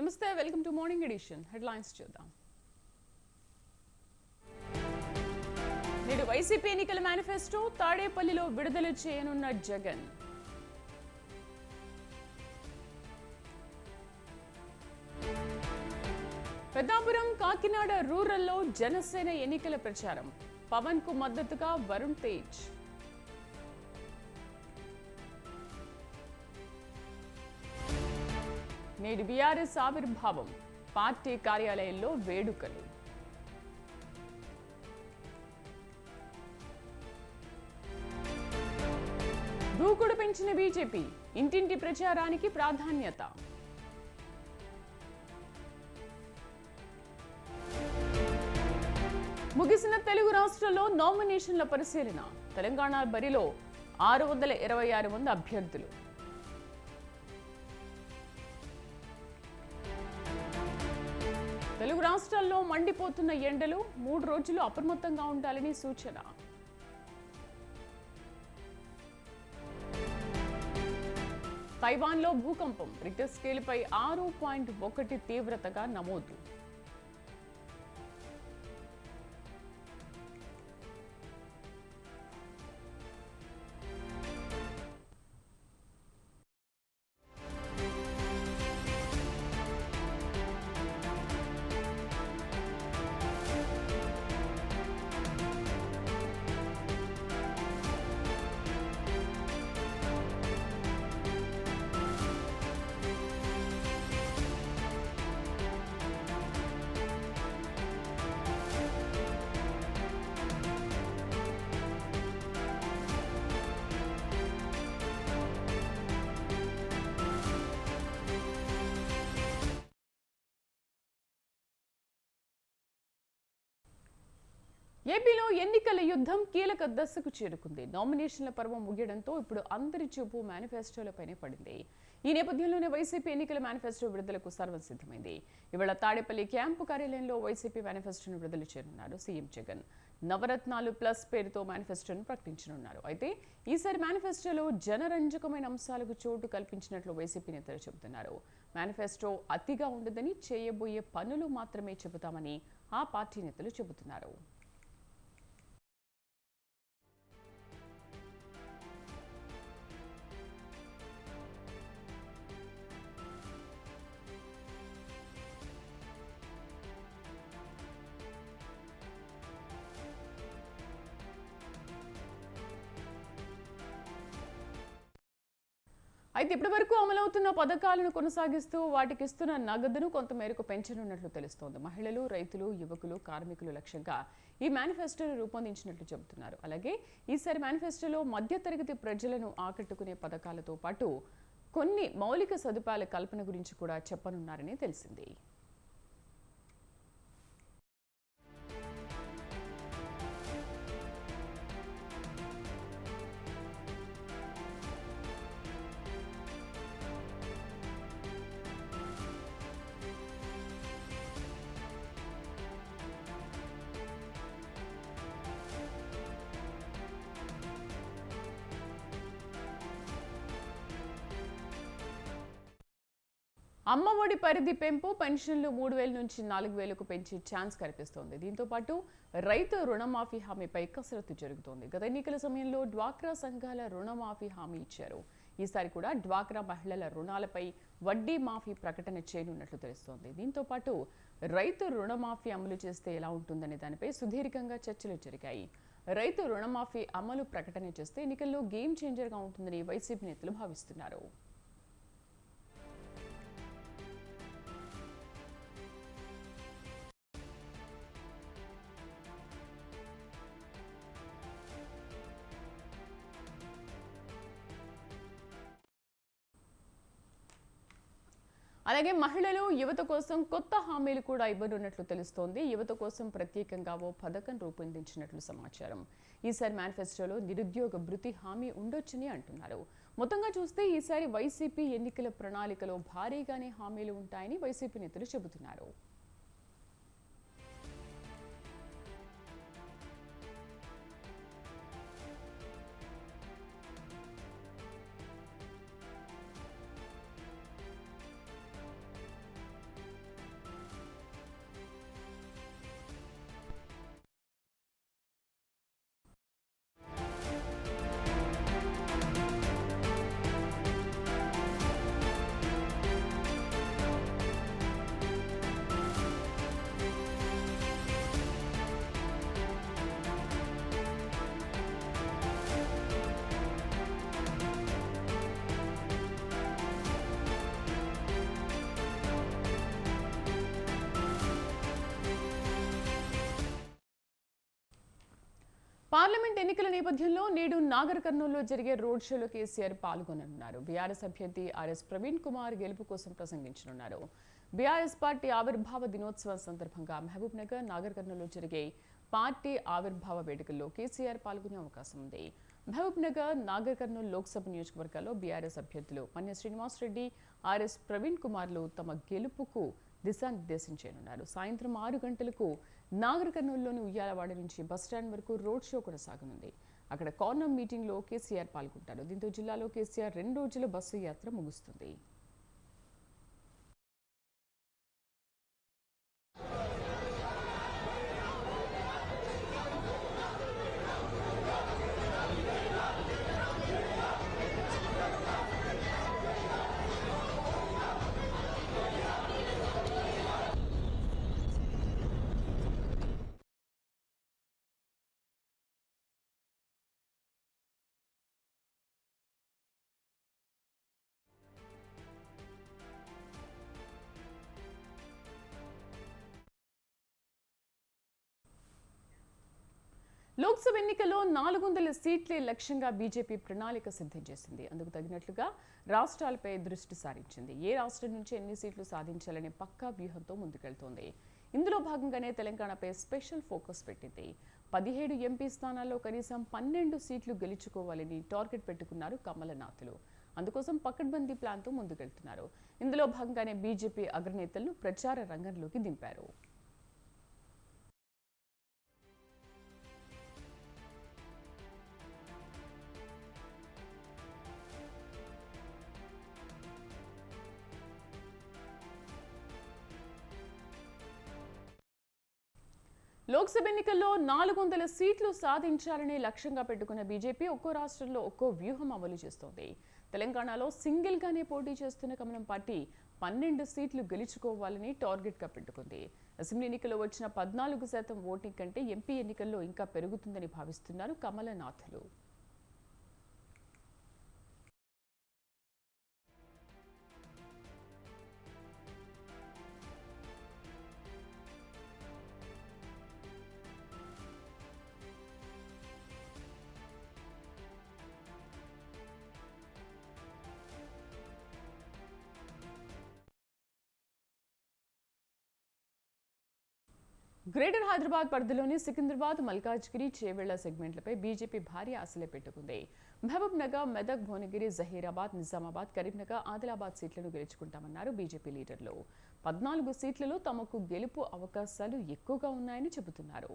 నమస్తే, welcome to morning edition. Headlines చూద్దాం. నేడు వైసీపీ ఎన్నికల మేనిఫెస్టో తాడేపల్లిలో విడుదల చేయనున్న జగన్. పెద్దాపురం, కాకినాడ రూరల్లో జనసేన ఎన్నికల ప్రచారం. పవన్ కు మద్దతుగా వరుణ్ తేజ్. నేడు బీఆర్ఎస్ ఆవిర్భావం, పార్టీ కార్యాలయంలో వేడుకలు. దూకుడు పెంచిన బీజేపీ, ఇంటింటి ప్రచారానికి ప్రాధాన్యత. ముగిసిన తెలుగు రాష్ట్రాల్లో నామినేషన్ల పరిశీలన. తెలంగాణ బరిలో 626 మంది అభ్యర్థులు. తెలుగు రాష్ట్రాల్లో మండిపోతున్న ఎండలు, 3 రోజులు అప్రమత్తంగా ఉండాలని సూచన. తైవాన్లో భూకంపం, రిక్టర్ స్కేల్పై 6.1 తీవ్రతగా నమోదు. ఏపీలో ఎన్నికల యుద్ధం కీలక దశకు చేరుకుంది. నామినేషన్ల పర్వం ముగియడంతో ఇప్పుడు అందరి చూపు మేనిఫెస్టోలపైనే పడింది. ఈ నేపథ్యంలోనే వైసీపీ ఎన్నికల మేనిఫెస్టో విడుదలకు సర్వం సిద్ధమైంది. ఇవాళ తాడేపల్లి క్యాంపు కార్యాలయంలో వైసీపీ మేనిఫెస్టోను విడుదల చేయనున్నారు సీఎం జగన్. నవరత్నాలు ప్లస్ పేరుతో మేనిఫెస్టోను ప్రకటించనున్నారు. అయితే ఈసారి మేనిఫెస్టోలో జనరంజకమైన అంశాలకు చోటు కల్పించినట్లు వైసీపీ నేతలు చెబుతున్నారు. మేనిఫెస్టో అతిగా ఉండదని, చేయబోయే పనులు మాత్రమే చెబుతామని ఆ పార్టీ నేతలు చెబుతున్నారు. అయితే ఇప్పటి వరకు అమలవుతున్న పథకాలను కొనసాగిస్తూ వాటికి ఇస్తున్న నగదును కొంతమేరకు పెంచనున్నట్లు తెలుస్తోంది. మహిళలు, రైతులు, యువకులు, కార్మికులు లక్ష్యంగా ఈ మేనిఫెస్టోను రూపొందించినట్లు చెబుతున్నారు. అలాగే ఈసారి మేనిఫెస్టోలో మధ్యతరగతి ప్రజలను ఆకట్టుకునే పథకాలతో పాటు కొన్ని మౌలిక సదుపాయాల కల్పన గురించి కూడా చెప్పనున్నారని తెలిసింది. అమ్మఒడి పరిధి పెంపు, పెన్షన్లు 3,000 నుంచి 4,000కు పెంచే ఛాన్స్ కనిపిస్తోంది. దీంతో పాటు రైతు రుణమాఫీ హామీపై కసరత్తు జరుగుతోంది. గత ఎన్నికల సమయంలో డ్వాక్రా సంఘాల రుణమాఫీ హామీ ఇచ్చారు. ఈసారి కూడా డ్వాక్రా మహిళల రుణాలపై వడ్డీ మాఫీ ప్రకటన చేయనున్నట్లు తెలుస్తోంది. దీంతో పాటు రైతు రుణమాఫీ అమలు చేస్తే ఎలా ఉంటుందనే దానిపై సుదీర్ఘంగా చర్చలు జరిగాయి. రైతు రుణమాఫీ అమలు ప్రకటన చేస్తే ఎన్నికల్లో గేమ్ చేంజర్గా ఉంటుందని వైసీపీ నేతలు భావిస్తున్నారు. అలాగే మహిళలు, యువత కోసం కొత్త హామీలు కూడా ఇవ్వనున్నట్లు తెలుస్తోంది. యువత కోసం ప్రత్యేకంగా ఓ పథకం రూపొందించినట్లు సమాచారం. ఈసారి మేనిఫెస్టోలో నిరుద్యోగ భృతి హామీ ఉండొచ్చని అంటున్నారు. మొత్తంగా చూస్తే ఈసారి వైసీపీ ఎన్నికల ప్రణాళికలో భారీగానే హామీలు ఉంటాయని వైసీపీ నేతలు చెబుతున్నారు. పార్లమెంట్ ఎన్నికల నేపథ్యంలో నేడు నాగర్ కర్నూలులో జరిగే రోడ్ షోలో కేసీఆర్ పాల్గొననున్నారు. బీఆర్ఎస్ అభ్యర్థి ఆర్ఎస్ ప్రవీణ్ కుమార్ గెలుపు కోసం ప్రసంగించనున్నారు. బీఆర్ఎస్ పార్టీ ఆవిర్భావ దినోత్సవం సందర్భంగా మహబూబ్ నగర్, నాగర్ కర్నూలులో జరిగే పార్టీ ఆవిర్భావ వేడుకల్లో కేసీఆర్ పాల్గొనే అవకాశం ఉంది. మహబూబ్ నగర్, నాగర్ కర్నూలు లోక్సభ నియోజకవర్గాల్లో బీఆర్ఎస్ అభ్యర్థులు మన్య శ్రీనివాస్ రెడ్డి, ఆర్ఎస్ ప్రవీణ్ కుమార్లు తమ గెలుపుకు దిశానిర్దేశం చేయనున్నారు. సాయంత్రం 6 గంటలకు నాగర్ కర్నూలులోని ఉయ్యాలవాడ నుంచి బస్టాండ్ వరకు రోడ్ షో కొనసాగనుంది. అక్కడ కార్నర్ మీటింగ్లో కేసీఆర్ పాల్గొంటారు. దీంతో జిల్లాలో కేసీఆర్ 2 రోజుల బస్సు యాత్ర ముగుస్తుంది. లోక్సభ ఎన్నికల్లో 400 సీట్లే లక్ష్యంగా బీజేపీ ప్రణాళిక సిద్ధం చేసింది. అందుకు తగినట్లుగా రాష్ట్రాలపై దృష్టి సారించింది. ఏ రాష్ట్రం నుంచి ఎన్ని సీట్లు సాధించాలనే పక్కా వ్యూహంతో ముందుకెళ్తోంది. ఇందులో భాగంగానే తెలంగాణపై స్పెషల్ ఫోకస్ పెట్టింది. 17 ఎంపీ స్థానాల్లో కనీసం 12 సీట్లు గెలుచుకోవాలని టార్గెట్ పెట్టుకున్నారు కమలనాథులు. అందుకోసం పకడ్బందీ ప్లాన్తో ముందుకెళ్తున్నారు. ఇందులో భాగంగానే బీజేపీ అగ్రనేతలను ప్రచార రంగంలోకి దింపారు. లోక్సభ ఎన్నికల్లో 400 సీట్లు సాధించాలని లక్ష్యంగా పెట్టుకున్న బీజేపీ ఒక్కో రాష్ట్రంలో ఒక్కో వ్యూహం అమలు చేస్తోంది. తెలంగాణలో సింగిల్గానే పోటీ చేస్తున్న కమలం పార్టీ 12 సీట్లు గెలుచుకోవాలని టార్గెట్గా పెట్టుకుంది. అసెంబ్లీ ఎన్నికల్లో వచ్చిన 14% ఓటింగ్ కంటే ఎంపీ ఎన్నికల్లో ఇంకా పెరుగుతుందని భావిస్తున్నారు కమలనాథులు. గ్రేటర్ హైదరాబాద్ పరిధిలోని సికింద్రాబాద్, మల్కాజ్గిరి, చేవెళ్ల సెగ్మెంట్లపై బీజేపీ భారీ ఆశలే పెట్టుకుంది. మహబూబ్ నగర్, మెదక్, భువనగిరి, జహీరాబాద్, నిజామాబాద్, కరీంనగర్, ఆదిలాబాద్ సీట్లను గెలుచుకుంటామన్నారు బీజేపీ లీడర్లు. 14 సీట్లలో తమకు గెలుపు అవకాశాలు ఎక్కువగా ఉన్నాయని చెబుతున్నారు.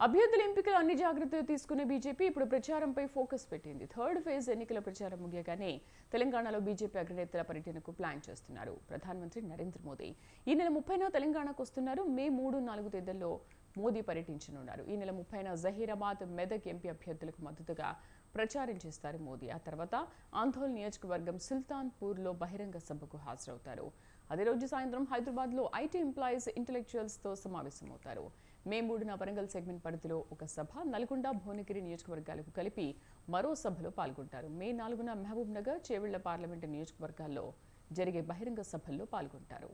అభ్యర్థుల ఎంపికలు అన్ని జాగ్రత్తలు తీసుకునే బీజేపీ ఇప్పుడు ప్రచారంపై ఫోకస్ పెట్టింది. 3rd ఫేజ్ ఎన్నికల ప్రచారం ముగియగానే తెలంగాణలో బీజేపీ అగ్రనేతల పర్యటనకు ప్లాన్ చేస్తున్నారు ప్రధానమంత్రి నరేంద్ర మోదీ. ఈ నెల 30న తెలంగాణకు వస్తున్నారు. మే 3, 4 తేదీల్లో మోదీ పర్యటించనున్నారు. ఈ నెల 30న జహీరాబాద్, మెదక్ ఎంపీ అభ్యర్థులకు మద్దతుగా ప్రచారం చేస్తారు మోదీ. ఆ తర్వాత ఆందోళన నియోజకవర్గం సుల్తాన్పూర్లో బహిరంగ సభకు హాజరవుతారు. అదే రోజు సాయంత్రం హైదరాబాద్లో ఐటీ ఎంప్లాయీస్, ఇంటెలెక్చువల్స్తో సమావేశమవుతారు. మే 3న వరంగల్ సెగ్మెంట్ పరిధిలో ఒక సభ, నల్గొండ, భువనగిరి నియోజకవర్గాలకు కలిపి మరో సభలో పాల్గొంటారు. మే 4న మహబూబ్ నగర్, చేవెళ్ల పార్లమెంటు నియోజకవర్గాల్లో జరిగే బహిరంగ సభల్లో పాల్గొంటారు.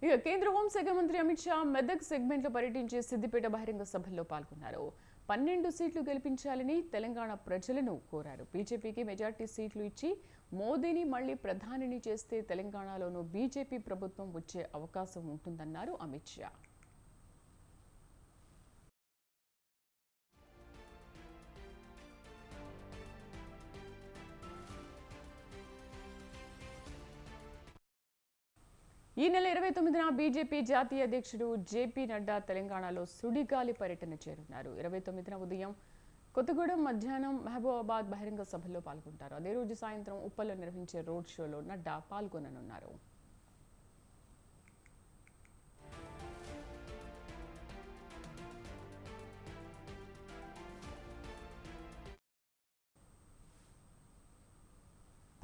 ఇక కేంద్ర హోంశాఖ మంత్రి అమిత్ షా మెదక్ సెగ్మెంట్లో పర్యటించి సిద్దిపేట బహిరంగ సభల్లో పాల్గొన్నారు. 12 సీట్లు గెలిపించాలని తెలంగాణ ప్రజలను కోరారు. బీజేపీకి మెజార్టీ సీట్లు ఇచ్చి మోదీని మళ్లీ ప్రధానిని చేస్తే తెలంగాణలోనూ బీజేపీ ప్రభుత్వం వచ్చే అవకాశం ఉంటుందన్నారు అమిత్ షా. ఈ నెల 29న బీజేపీ జాతీయ అధ్యక్షుడు జేపీ నడ్డా తెలంగాణలో సుడిగాలి పర్యటన చేరున్నారు. 29న ఉదయం కొత్తగూడెం, మధ్యాహ్నం మహబూబాబాద్ బహిరంగ సభల్లో పాల్గొంటారు. అదే రోజు సాయంత్రం ఉప్పల్లో నిర్వహించే రోడ్ షోలో నడ్డా పాల్గొననున్నారు.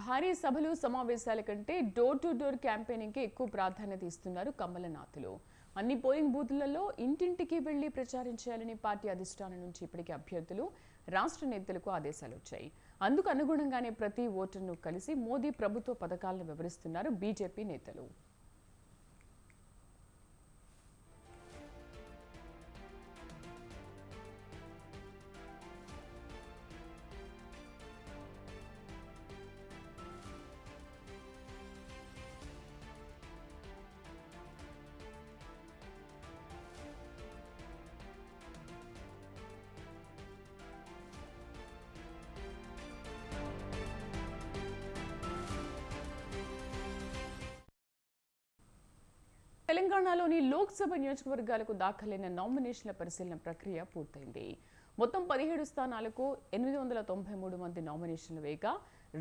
భారీ సభలు సమావేశాల కంటే డోర్ టు డోర్ క్యాంపెయినింగ్కి ఎక్కువ ప్రాధాన్యత ఇస్తున్నారు కమలనాథులు. అన్ని పోలింగ్ బూత్లలో ఇంటింటికి వెళ్లి ప్రచారం చేయాలని పార్టీ అధిష్టానం నుంచి ఇప్పటికే అభ్యర్థులు, రాష్ట్ర నేతలకు ఆదేశాలు వచ్చాయి. అందుకు అనుగుణంగానే ప్రతి ఓటర్ను కలిసి మోదీ ప్రభుత్వ పథకాలను వివరిస్తున్నారు బీజేపీ నేతలు. తెలంగాణలోని లోక్సభ నియోజకవర్గాలకు దాఖలైన నామినేషన్ల పరిశీలన ప్రక్రియ పూర్తయింది. మొత్తం 17 స్థానాలకు 893 మంది నామినేషన్లు వేయగా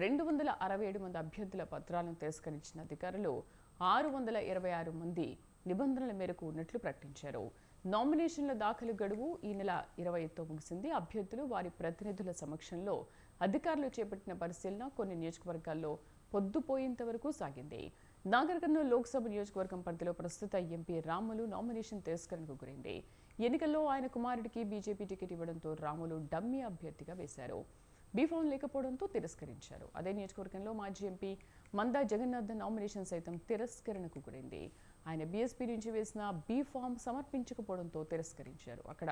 267 మంది అభ్యర్థుల పత్రాలను తిరస్కరించిన అధికారులు 626 మంది నిబంధనల మేరకు ఉన్నట్లు ప్రకటించారు. నామినేషన్ల దాఖలు గడువు ఈ నెల 21తో ముగిసింది. అభ్యర్థులు వారి ప్రతినిధుల సమక్షంలో అధికారులు చేపట్టిన పరిశీలన కొన్ని నియోజకవర్గాల్లో పొద్దుపోయేంత వరకు సాగింది. నాగర్ కర్నూలు లోక్సభ నియోజకవర్గం పరిధిలో ప్రస్తుత ఎంపీ రాములు నామినేషన్ తిరస్కరణకు గురైంది. ఎన్నికల్లో ఆయన కుమారుడికి బీజేపీ టికెట్ ఇవ్వడంతో రాములు డమ్మీ అభ్యర్థిగా వేశారు. బీఫామ్ లేకపోవడంతో తిరస్కరించారు. అదే నియోజకవర్గంలో మాజీ ఎంపీ మందా జగన్నాథ్ నామినేషన్ సైతం తిరస్కరణకు గురైంది. ఆయన బీఎస్పీ నుంచి వేసిన బీఫామ్ సమర్పించకపోవడంతో తిరస్కరించారు. అక్కడ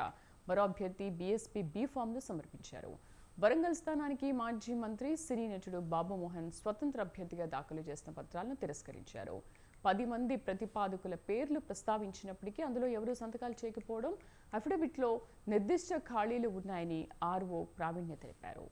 మరో అభ్యర్థి బీఎస్పీ బీఫామ్ను సమర్పించారు. వరంగల్ స్థానానికి మాజీ మంత్రి సినీ నటుడు బాబు మోహన్ స్వతంత్ర అభ్యర్థిగా దాఖలు చేసిన పత్రాలను తిరస్కరించారు. 10 మంది ప్రతిపాదకుల పేర్లు ప్రస్తావించినప్పటికీ అందులో ఎవరూ సంతకాలు చేయకపోవడం, అఫిడవిట్లో నిర్దిష్ట ఖాళీలు ఉన్నాయని ఆర్ఓ ప్రావీణ్య తెలిపారు.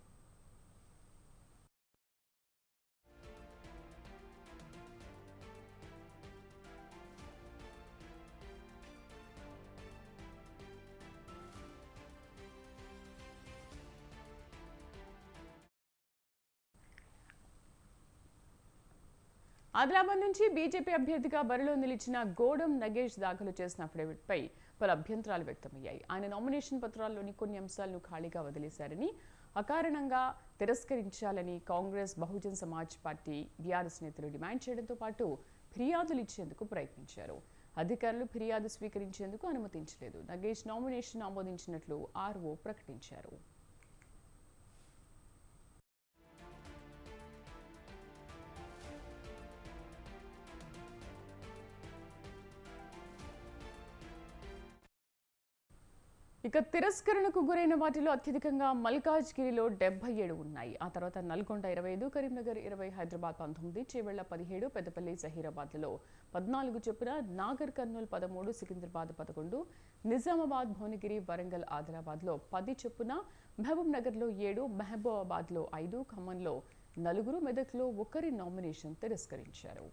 ఆదిలాబాద్ నుంచి బీజేపీ అభ్యర్థిగా బరిలో నిలిచిన గోడం నగేష్ దాఖలు చేసిన అఫిడవిట్పై పలు అభ్యంతరాలు వ్యక్తమయ్యాయి. ఆయన నామినేషన్ పత్రాల్లోని కొన్ని అంశాలను ఖాళీగా వదిలేశారని, అకారణంగా తిరస్కరించాలని కాంగ్రెస్, బహుజన్ సమాజ్ పార్టీ, బీఆర్ఎస్ నేతలు డిమాండ్ చేయడంతో పాటు ఫిర్యాదులు ఇచ్చేందుకు ప్రయత్నించారు. అధికారులు ఫిర్యాదు స్వీకరించేందుకు అనుమతించలేదు. నగేష్ నామినేషన్ ఆమోదించినట్లు ఆర్ఓ ప్రకటించారు. ఇక తిరస్కరణకు గురైన వాటిలో అత్యధికంగా మల్కాజ్గిరిలో 77 ఉన్నాయి. ఆ తర్వాత నల్గొండ 25, కరీంనగర్ 20, హైదరాబాద్ 19, చేవెళ్ల 17, పెద్దపల్లి, జహీరాబాద్లలో 14 చొప్పున, నాగర్ కర్నూలు 13, సికింద్రాబాద్ 11, నిజామాబాద్, భువనగిరి, వరంగల్, ఆదిలాబాద్లో 10 చొప్పున, మహబూబ్ నగర్లో 7, మహబూబాబాద్లో 5, ఖమ్మంలో 4, మెదక్లో 1 నామినేషన్ తిరస్కరించారు.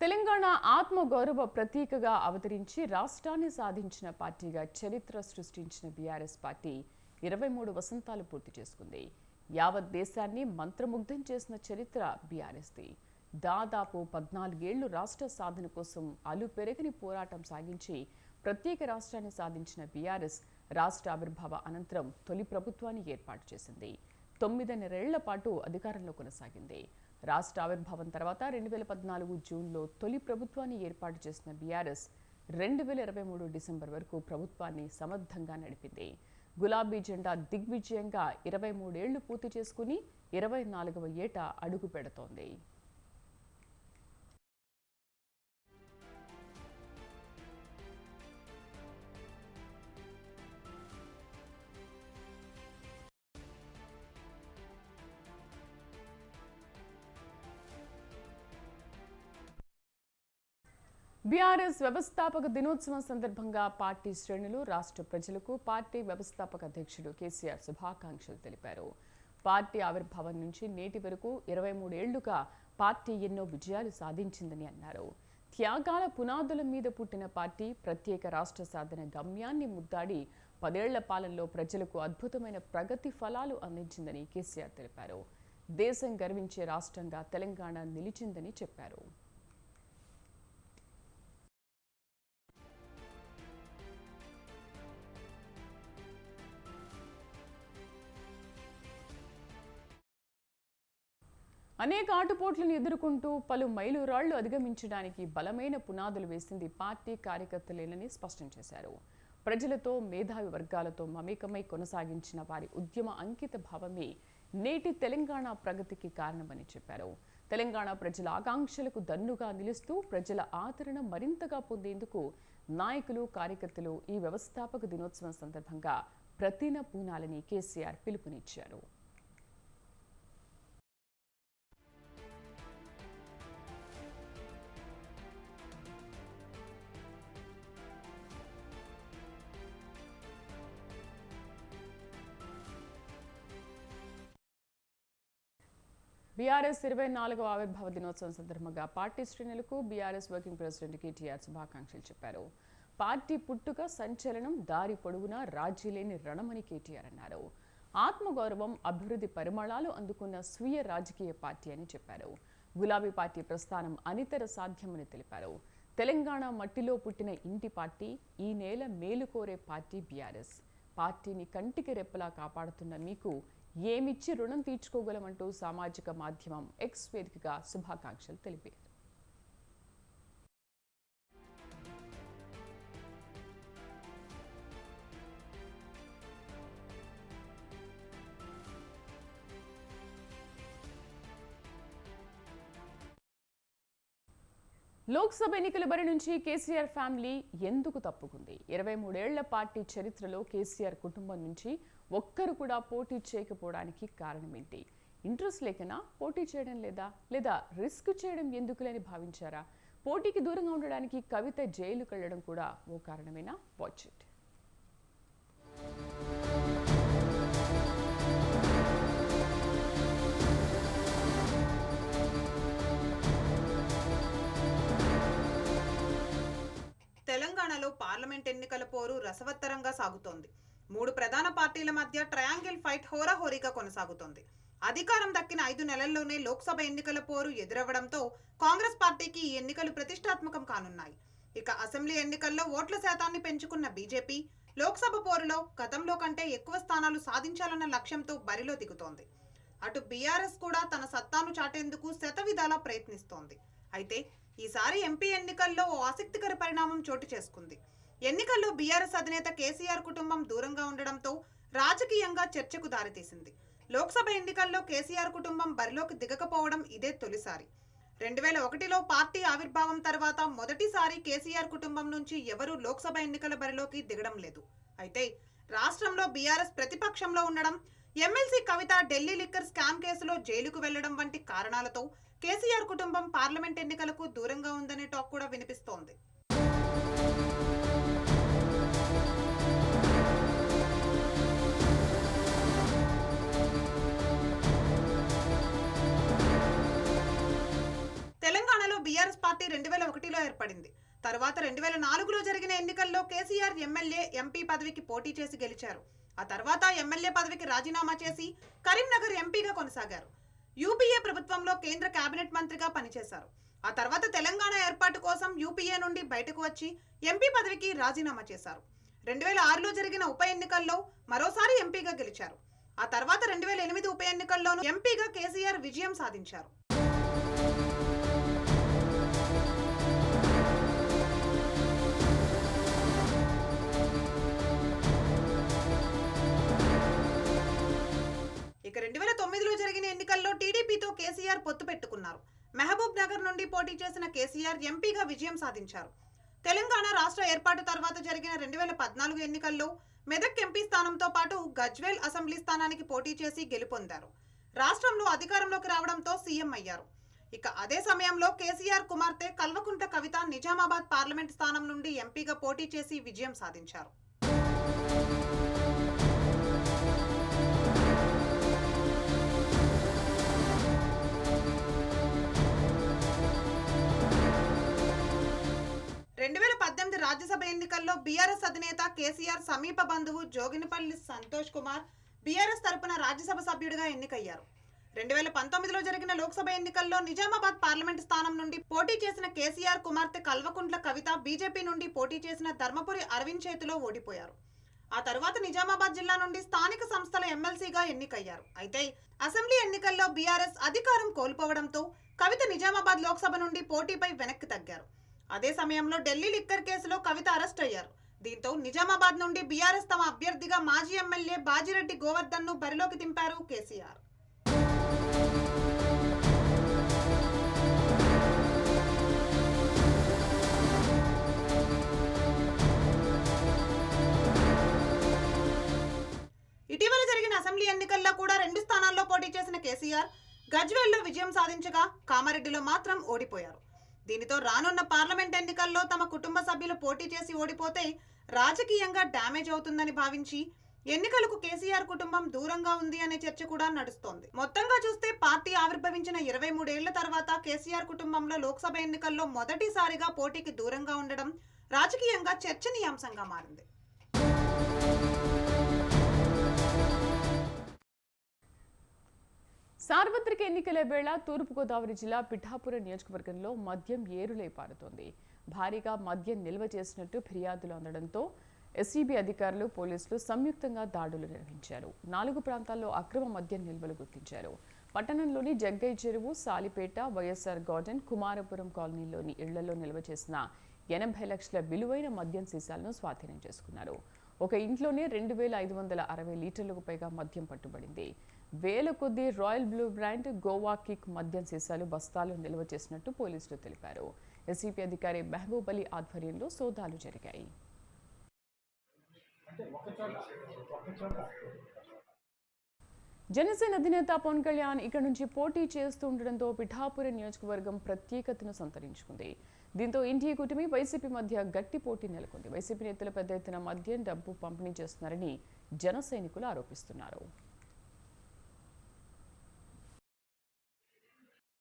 తెలంగాణ ఆత్మగౌరవ ప్రతీకగా అవతరించి రాష్ట్రాన్ని సాధించిన పార్టీగా చరిత్ర సృష్టించిన బీఆర్ఎస్ పార్టీ 23 వసంతాలు పూర్తి చేసుకుంది. యావత్ దేశాన్ని మంత్రముగ్ధం చేసిన చరిత్ర బీఆర్ఎస్ది. దాదాపు 14 ఏళ్లు రాష్ట్ర సాధన కోసం అలుపెరగని పోరాటం సాగించి ప్రత్యేక రాష్ట్రాన్ని సాధించిన బీఆర్ఎస్ రాష్ట్ర ఆవిర్భావ అనంతరం తొలి ప్రభుత్వాన్ని ఏర్పాటు చేసింది. 9 ఏళ్ల పాటు అధికారంలో కొనసాగింది. రాష్ట్ర ఆవిర్భావం తర్వాత 2014 జూన్లో తొలి ప్రభుత్వాన్ని ఏర్పాటు చేసిన బీఆర్ఎస్ 2023 డిసెంబర్ వరకు ప్రభుత్వాన్ని సమర్థంగా నడిపింది. గులాబీ జెండా దిగ్విజయంగా 23 ఏళ్లు పూర్తి చేసుకుని 24వ ఏట అడుగు పెడుతోంది. బీఆర్ఎస్ వ్యవస్థాపక దినోత్సవం సందర్భంగా పార్టీ శ్రేణులు, రాష్ట్ర ప్రజలకు పార్టీ వ్యవస్థాపక అధ్యక్షుడు కేసీఆర్ శుభాకాంక్షలు తెలిపారు. పార్టీ ఆవిర్భావం నుంచి నేటి వరకు 23 ఏళ్లుగా పార్టీ ఎన్నో విజయాలు సాధించిందని అన్నారు. త్యాగాల పునాదుల మీద పుట్టిన పార్టీ ప్రత్యేక రాష్ట్ర సాధన గమ్యాన్ని ముద్దాడి 10 ఏళ్ల పాలనలో ప్రజలకు అద్భుతమైన ప్రగతి ఫలాలు అందించిందని కేసీఆర్ తెలిపారు. దేశం గర్వించే రాష్ట్రంగా తెలంగాణ నిలిచిందని చెప్పారు. అనేక ఆటుపోట్లను ఎదుర్కొంటూ పలు మైలురాళ్లు అధిగమించడానికి బలమైన పునాదులు వేసింది పార్టీ కార్యకర్తలేనని స్పష్టం చేశారు. ప్రజలతో మేధావి వర్గాలతో మమేకమై కొనసాగించిన వారి ఉద్యమ అంకిత భావమే నేటి తెలంగాణ ప్రగతికి కారణమని చెప్పారు. తెలంగాణ ప్రజల ఆకాంక్షలకు దన్నుగా నిలుస్తూ ప్రజల ఆదరణ మరింతగా పొందేందుకు నాయకులు, కార్యకర్తలు ఈ వ్యవస్థాపక దినోత్సవం సందర్భంగా ప్రతిన పూనాలని కేసీఆర్ పిలుపునిచ్చారు. బీఆర్ఎస్ 24వ ఆవిర్భావ దినోత్సవం సందర్భంగా పార్టీ శ్రేణులకు బీఆర్ఎస్ వర్కింగ్ ప్రెసిడెంట్ కేటీఆర్ శుభాకాంక్షలు చెప్పారు. పార్టీ పుట్టుక సంచలనం, దారి పొడవునా రాజీ లేని రణమని కేటీఆర్ అన్నారు. ఆత్మగౌరవం, అభివృద్ధి పరిమళాలు అందుకున్న స్వీయ రాజకీయ పార్టీ అని చెప్పారు. గులాబీ పార్టీ ప్రస్థానం అనితర సాధ్యమని తెలిపారు. తెలంగాణ మట్టిలో పుట్టిన ఇంటి పార్టీ, ఈ నేల మేలు కోరే పార్టీ బీఆర్ఎస్. పార్టీని కంటికి రెప్పలా కాపాడుతున్న మీకు ఏమిచ్చి రుణం తీర్చుకోగలమంటూ సామాజిక మాధ్యమం ఎక్స్ వేదికగా శుభాకాంక్షలు తెలిపారు. లోక్సభ ఎన్నికల బరి నుంచి కేసీఆర్ ఫ్యామిలీ ఎందుకు తప్పుకుంది? 23 ఏళ్ల పార్టీ చరిత్రలో కేసీఆర్ కుటుంబం నుంచి ఒక్కరు కూడా పోటీ చేయకపోవడానికి కారణం ఏంటి? ఇంట్రెస్ట్ లేకనా? పోటీ చేయడం లేదా రిస్క్ చేయడం ఎందుకులని భావించారా? పోటీకి దూరంగా ఉండడానికి కవిత జైలుకు వెళ్లడం కూడా ఓ కారణమేనా? Watch it. తెలంగాణలో పార్లమెంట్ ఎన్నికల పోరు రసవత్తరంగా సాగుతోంది. 3 ప్రధాన పార్టీల మధ్య ట్రయాంగిల్ ఫైట్ హోరాహోరీగా కొనసాగుతోంది. అధికారం దక్కిన 5 నెలల్లోనే లోక్సభ ఎన్నికల పోరు ఎదురవ్వడంతో కాంగ్రెస్ పార్టీకి ఈ ఎన్నికలు ప్రతిష్టాత్మకం కానున్నాయి. ఇక అసెంబ్లీ ఎన్నికల్లో ఓట్ల శాతాన్ని పెంచుకున్న బీజేపీ లోక్సభ పోరులో గతంలో కంటే ఎక్కువ స్థానాలు సాధించాలన్న లక్ష్యంతో బరిలో దిగుతోంది. అటు బీఆర్ఎస్ కూడా తన సత్తాను చాటేందుకు శతవిధాలా ప్రయత్నిస్తోంది. అయితే ఈసారి ఎంపీ ఎన్నికల్లో ఓ ఆసక్తికర పరిణామం చోటు చేసుకుంది. ఎన్నికల్లో బీఆర్ఎస్ అధినేత కేసీఆర్ కుటుంబం దూరంగా ఉండడంతో రాజకీయంగా చర్చకు దారితీసింది. లోక్సభ ఎన్నికల్లో కేసీఆర్ కుటుంబం బరిలోకి దిగకపోవడం ఇదే తొలిసారి. 2001లో పార్టీ ఆవిర్భావం తర్వాత మొదటిసారి కేసీఆర్ కుటుంబం నుంచి ఎవరూ లోక్సభ ఎన్నికల బరిలోకి దిగడం లేదు. అయితే రాష్ట్రంలో బీఆర్ఎస్ ప్రతిపక్షంలో ఉండడం, ఎమ్మెల్సీ కవిత ఢిల్లీ లిక్కర్ స్కామ్ కేసులో జైలుకు వెళ్లడం వంటి కారణాలతో కేసీఆర్ కుటుంబం పార్లమెంట్ ఎన్నికలకు దూరంగా ఉందనే టాక్ కూడా వినిపిస్తోంది. తెలంగాణలో బీఆర్ఎస్ పార్టీ 2001లో ఏర్పడింది. తర్వాత 2004లో జరిగిన ఎన్నికల్లో కేసీఆర్ ఎమ్మెల్యే, ఎంపీ పదవికి పోటీ చేసి గెలిచారు. ఆ తర్వాత ఎమ్మెల్యే పదవికి రాజీనామా చేసి కరీంనగర్ ఎంపీగా కొనసాగారు. యూపీఏ ప్రభుత్వంలో కేంద్ర కేబినెట్ మంత్రిగా పనిచేశారు. ఆ తర్వాత తెలంగాణ ఏర్పాటు కోసం యూపీఏ నుండి బయటకు వచ్చి ఎంపీ పదవికి రాజీనామా చేశారు. 2006లో జరిగిన ఉప ఎన్నికల్లో మరోసారి ఎంపీగా గెలిచారు. ఆ తర్వాత 2008 ఉప ఎన్నికల్లోనూ ఎంపీగా కేసీఆర్ విజయం సాధించారు. ఇక 2009లో జరిగిన ఎన్నికల్లో టీడీపీతో కేసీఆర్ పొత్తు పెట్టుకున్నారు. మహబూబ్ నగర్ నుండి పోటీ చేసిన కేసీఆర్ ఎంపీగా విజయం సాధించారు. తెలంగాణ రాష్ట్ర ఏర్పాటు తర్వాత జరిగిన 2014 ఎన్నికల్లో మెదక్ ఎంపీ స్థానంతో పాటు గజ్వేల్ అసెంబ్లీ స్థానానికి పోటీ చేసి గెలుపొందారు. రాష్ట్రంలో అధికారంలోకి రావడంతో సీఎం అయ్యారు. ఇక అదే సమయంలో కేసీఆర్ కుమార్తె కల్వకుంట్ల కవిత నిజామాబాద్ పార్లమెంట్ స్థానం నుండి ఎంపీగా పోటీ చేసి విజయం సాధించారు. రాజ్యసభ ఎన్నికల్లో బీఆర్ఎస్ అధినేత కేసీఆర్ సమీప బంధువు జోగినిపల్లి సంతోష్ కుమార్ బీఆర్ఎస్ తరపున రాజ్యసభ సభ్యుడిగా ఎన్నికయ్యారు. 2019లో జరిగిన లోక్సభ ఎన్నికల్లో నిజామాబాద్ పార్లమెంట్ స్థానం నుండి పోటీ చేసిన కేసీఆర్ కుమార్తె కల్వకుంట్ల కవిత బీజేపీ నుండి పోటీ చేసిన ధర్మపురి అరవింద్ చేతిలో ఓడిపోయారు. ఆ తర్వాత నిజామాబాద్ జిల్లా నుండి స్థానిక సంస్థల ఎమ్మెల్సీగా ఎన్నికయ్యారు. అయితే అసెంబ్లీ ఎన్నికల్లో బీఆర్ఎస్ అధికారం కోల్పోవడంతో కవిత నిజామాబాద్ లోక్సభ నుండి పోటీపై వెనక్కి తగ్గారు. అదే సమయంలో ఢిల్లీ లిక్కర్ కేసులో కవిత అరెస్ట్ అయ్యారు. దీంతో నిజామాబాద్ నుండి బీఆర్ఎస్ తమ అభ్యర్థిగా మాజీ ఎమ్మెల్యే బాజిరెడ్డి గోవర్ధన్ ను బరిలోకి దింపారు కేసీఆర్. ఇటీవల జరిగిన అసెంబ్లీ ఎన్నికల్లో కూడా 2 స్థానాల్లో పోటీ చేసిన కేసీఆర్ గజ్వేల్లో విజయం సాధించగా కామారెడ్డిలో మాత్రం ఓడిపోయారు. దీనితో రానున్న పార్లమెంట్ ఎన్నికల్లో తమ కుటుంబ సభ్యులు పోటీ చేసి ఓడిపోతే రాజకీయంగా డ్యామేజ్ అవుతుందని భావించి ఎన్నికలకు కేసీఆర్ కుటుంబం దూరంగా ఉంది అనే చర్చ కూడా నడుస్తోంది. మొత్తంగా చూస్తే పార్టీ ఆవిర్భవించిన 23 ఏళ్ల తర్వాత కేసీఆర్ కుటుంబంలో లోక్సభ ఎన్నికల్లో మొదటిసారిగా పోటీకి దూరంగా ఉండడం రాజకీయంగా చర్చనీయాంశంగా మారింది. సార్వత్రిక ఎన్నికల వేళ తూర్పుగోదావరి జిల్లా పిఠాపురం నియోజకవర్గంలో మద్యం ఏరులై పారుతోంది. భారీగా మద్యం నిల్వ చేసినట్టు ఫిర్యాదులు అందడంతో ఎస్సీబీ అధికారులు పోలీసులు సంయుక్తంగా దాడులు నిర్వహించారు. 4 ప్రాంతాల్లో అక్రమ మద్యం నిల్వలు గుర్తించారు. పట్టణంలోని జగ్గయ్య చెరువు, సాలిపేట, వైఎస్ఆర్ గార్డెన్, కుమారపురం కాలనీలోని ఇళ్లలో నిల్వ చేసిన 80 లక్షల విలువైన మద్యం సీసాలను స్వాధీనం చేసుకున్నారు. ఒక ఇంట్లోనే 2560 లీటర్లకు పైగా మద్యం పట్టుబడింది. వేల కొద్దీ royal blue brand, Goa kick మద్యం సీసాలు బస్తాలు నిల్వ చేసినట్టు పోలీసులు తెలిపారు. ఎస్సీపీ అధికారి మెహబూబ్ అలీ ఆధ్వర్యంలో సోదాలు జరిగాయి. జనసేన అధినేత పవన్ కళ్యాణ్ ఇక్కడ నుంచి పోటీ చేస్తుండటంతో పిఠాపురం నియోజకవర్గం ప్రత్యేకతను సంతరించుకుంది. దీంతో ఎన్డీఏ కూటమి వైసీపీ మధ్య గట్టి పోటీ నెలకొంది. వైసీపీ నేతలు పెద్ద ఎత్తున మద్యం, డబ్బు పంపిణీ చేస్తున్నారని జన సైనికులు ఆరోపిస్తున్నారు.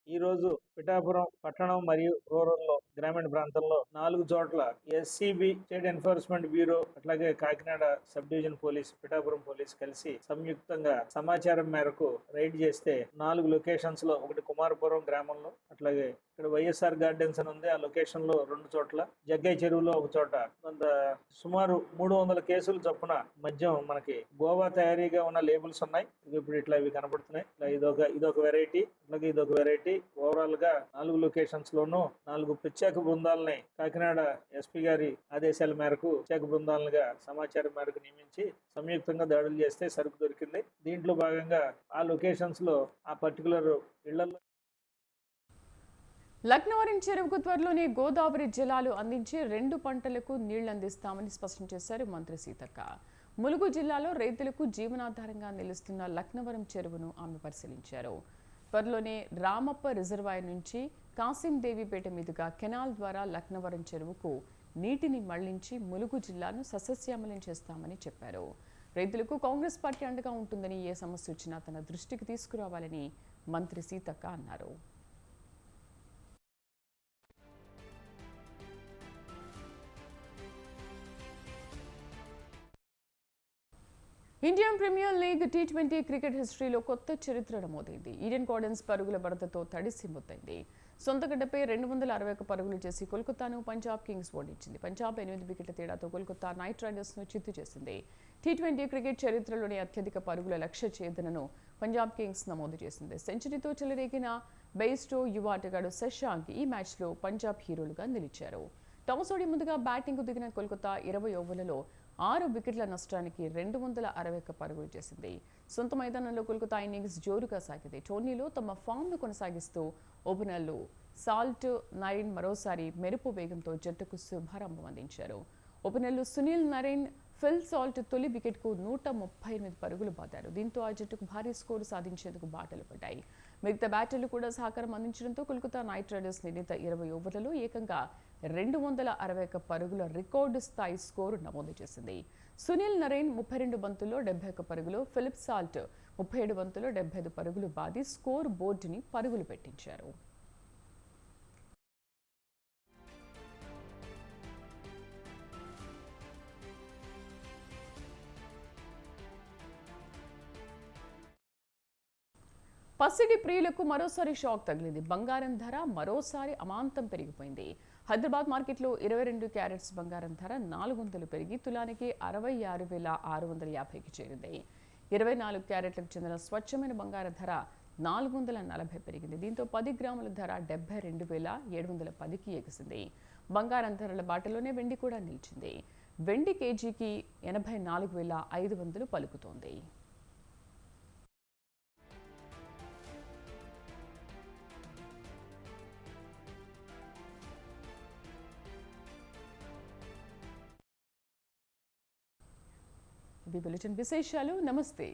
ఈరోజు పిఠాపురం పట్టణం మరియు రూరల్లో గ్రామీణ ప్రాంతంలో 4 చోట్ల ఎస్సీబీ స్టేట్ ఎన్ఫోర్స్మెంట్ బ్యూరో అట్లాగే Kakinada sub division police, Pithapuram police కలిసి సంయుక్తంగా సమాచారం మేరకు రైడ్ చేస్తే 4 లొకేషన్స్ లో, ఒకటి కుమారపురం గ్రామంలో, అట్లాగే ఇక్కడ వైఎస్ఆర్ గార్డెన్స్ అని ఉంది, ఆ లొకేషన్ లో 2 చోట్ల, జగ్గయ్య చెరువులో 1 చోట, కొంత సుమారు 300 కేసులు చొప్పున మద్యం మనకి గోవా తయారీగా ఉన్న లేబుల్స్ ఉన్నాయి. ఇప్పుడు ఇట్లా ఇవి కనబడుతున్నాయి. ఇదొక వెరైటీ, అట్లాగే ఇదొక వెరైటీ. ఓవరాల్ గా 4 లొకేషన్స్ లోనూ 4 ప్రత్యేక బృందాలని కాకినాడ ఎస్పీ గారి ఆదేశాల మేరకు ప్రత్యేక బృందాలుగా సమాచారం మేరకు నియమించి సంయుక్తంగా దాడులు చేస్తే సరుకు దొరికింది. దీంట్లో భాగంగా ఆ లొకేషన్స్ లో ఆ పర్టికులర్ ఇళ్లలో లక్నవరం చెరువుకు త్వరలోనే గోదావరి జలాలు అందించి 2 పంటలకు నీళ్లు అందిస్తామని స్పష్టం చేశారు మంత్రి సీతక్క. ములుగు జిల్లాలో రైతులకు జీవనాధారంగా నిలుస్తున్న లక్నవరం చెరువును ఆమె పరిశీలించారు. త్వరలోనే రామప్ప రిజర్వాయర్ నుంచి కాసిందేవిపేట మీదుగా కెనాల్ ద్వారా లక్నవరం చెరువుకు నీటిని మళ్లించి ములుగు జిల్లాను సస్యశ్యామలం చేస్తామని చెప్పారు. రైతులకు కాంగ్రెస్ పార్టీ అండగా ఉంటుందని ఏ సమస్య వచ్చినా తన దృష్టికి తీసుకురావాలని మంత్రి సీతక్క అన్నారు. ఇండియన్ ప్రీమియర్ లీగ్ టీ20 క్రికెట్ హిస్టరీలో కొత్త చరిత్ర నమోదైంది. ఈడెన్ గార్డెన్స్ పరుగుల బరతతో తడిసి ముద్దైంది. సొంతగడ్డపై 261 పరుగులు చేసి కోల్కతాను పంజాబ్ కింగ్స్ ఓడించింది. పంజాబ్ 8 వికెట్ల తేడాతో కోల్కతా నైట్ రైడర్స్ ను చిత్తు చేసింది. టీ20 క్రికెట్ చరిత్రలోని అత్యధిక పరుగుల లక్ష్య ఛేదనను పంజాబ్ కింగ్స్ నమోదు చేసింది. సెంచరీతో చెలరేగిన బెయిస్టో యువ ఆటగాడు శశాంక్ ఈ మ్యాచ్లో పంజాబ్ హీరోలుగా నిలిచారు. టాస్ ఓడి ముందుగా బ్యాటింగ్ దిగిన కోల్కతా 20 ఓవర్లలో 6 వికెట్ల నష్టానికి 261 పరుగులు చేసింది. సొంత మైదానంలో కోల్కతా ఇన్నింగ్స్ జోరుగా సాగింది. టోర్నీలో తమ ఫామ్ను కొనసాగిస్తూ ఓపెనర్లు సాల్ట్, నరైన్ మరోసారి మెరుపు వేగంతో జట్టుకు శుభారంభం అందించారు. ఓపెనర్లు సునీల్ నరైన్, ఫిల్ సాల్ట్ తొలి వికెట్కు 138 పరుగులు బాదారు. దీంతో ఆ జట్టుకు భారీ స్కోరు సాధించేందుకు బాటలు పడ్డాయి. మిగతా బ్యాటర్లు కూడా సహకారం అందించడంతో కోల్కతా నైట్ రైడర్స్ నిర్ణీత 20 ఓవర్లలో ఏకంగా 261 పరుగుల రికార్డు స్థాయి స్కోరు నమోదు చేసింది. సునీల్ నరైన్ 32 బంతుల్లో 71 పరుగులు, ఫిలిప్ సాల్ట్ 37 బంతుల్లో 75 పరుగులు బాది స్కోర్ బోర్డుని పరుగులు పెట్టించారు. పసిడి ప్రియులకు మరోసారి షాక్ తగిలింది. బంగారం ధర మరోసారి అమాంతం పెరిగిపోయింది. హైదరాబాద్ మార్కెట్లో 22 క్యారెట్స్ బంగారం ధర 400 పెరిగి తులానికి 66,650కి చేరింది. 24 క్యారెట్లకు చెందిన స్వచ్ఛమైన బంగారం ధర 440 పెరిగింది. దీంతో 10 గ్రాముల ధర 72,710కి ఎగిసింది. బంగారం ధరల బాటలోనే వెండి కూడా నిలిచింది. వెండి కేజీకి 84,500 పలుకుతోంది. బులెటిన్ విశేషాలు. నమస్తే.